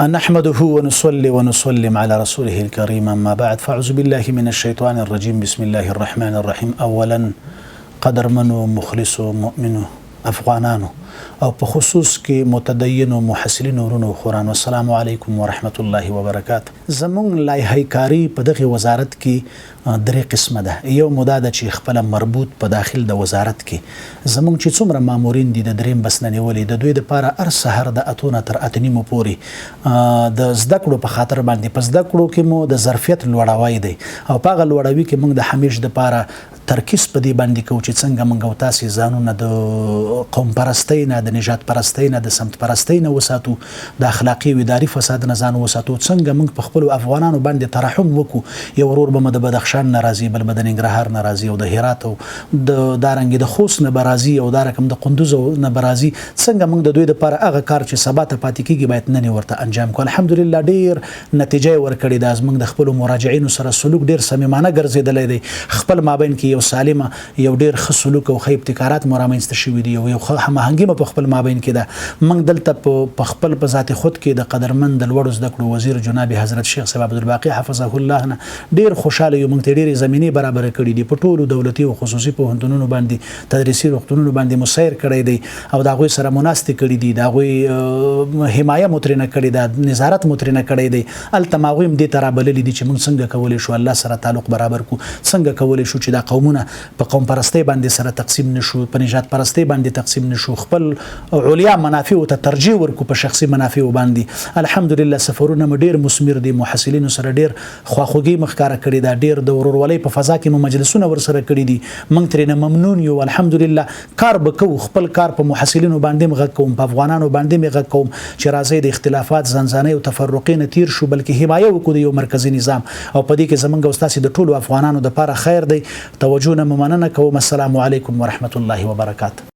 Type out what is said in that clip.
نحمده ونصلي ونسلم على رسوله الكريم أما بعد فأعوذ بالله من الشيطان الرجيم بسم الله الرحمن الرحيم. اولا قدرمنو مخلصو مؤمنو افغانانو او په خصوص کې متدینو محصلینو ورونو خورانو السلام علیکم ورحمت الله وبرکاته. زمون لایحه کاری په دغه وزارت کې درې قسمه ده. یو مداده چې خپل مربوط په داخل د وزارت کې زمون چې څومره مامورین دي د دریم بسنه نیولې د دوی لپاره هر سحر د اتونه تر اتنیمو پورې د زده کړو په خاطر باندې پس زده کړو کې مو د ظرفیت لوړاوی دی او په لوړاوي کې موږ د همیش د لپاره ترکیز په دې باندې کوو چې څنګه موږ او تاسو ځانونه د قوم پرستۍ نه د نجات پرستۍ نه د سمت پرستۍ نه وساتو د اخلاقي او اداري فساد نه ځان وساتو څنګه موږ په خپل افغانانو باندې ترحم وکړو. یو ورور به د بدخشان ناراضي بل به د ننګرهار ناراضي او د هرات او د دارنګ د خوست نه برازي او د رقم د قندوز نه برازي څنګه موږ د دوی لپاره هغه کار چې سبا ته پاتې کیږي باید نه ورته انجام کو. الحمدلله ډیر نتیجه ورکړې ده. موږ د خپل مراجعینو سره سلوک ډیر صمیمانه ګرځیدل دي. خپل مابین کې یو سالم یو ډیر ښه سلوک او ښه ابتکارات مرامنځته شوي دي او یو ښه هماهنګي په خپل مابین کې ده. موږ دلته په خپل په ذات خود کې د قدرمن د لوړو زده کړو وزیر جناب حضرت شیخ صاحب عبدالباقی حفظه الله نه ډیر خوشاله یو. موږ ته ډیرې زمینې برابر کړې دي په ټولو دولتي او خصوصي پوهنتونونو باندې تدریسي روغتونونو باندې مسیر کړی دی او د هغوی سره مناسبت کړي دي. د هغوی حمایه مترنه کړې ده نظارت مترنه کړی دی. هلته هغوی هم دې ته رابللي دي چې موږ څنګه کولی شو الله سره تعلق برابر کړو څنګه کولی شو چې دا قومونه په قوم پرستۍ باندې سره تقسیم نشو په نجات پرستۍ باندې تقسیم نشو خپل علیا منافع ته ترجیح ورکو په شخصي منافع باندې. الحمدلله سفرونه ډیر مثمر دي. محصلینو سره ډیر خواخوږي مخکاره کړي دا ډیر د ورورولۍ په فضا کې مو مجلسونه ورسره کړي دي. موږ ترې ممنون یو. الحمدلله کار وکړو خپل کار په محصلینو باندې مغه کوم په افغانانو باندې مغه کوم چې راځي د اختلافات زنځانې او تفرقین تیر شو بلکې حمایه وکړو د یو مرکزی نظام او په دې کې زمونږ استاد د ټولو افغانانو د لپاره خیر دی. توجه نه مننه کوم. السلام علیکم ورحمت الله وبرکاته.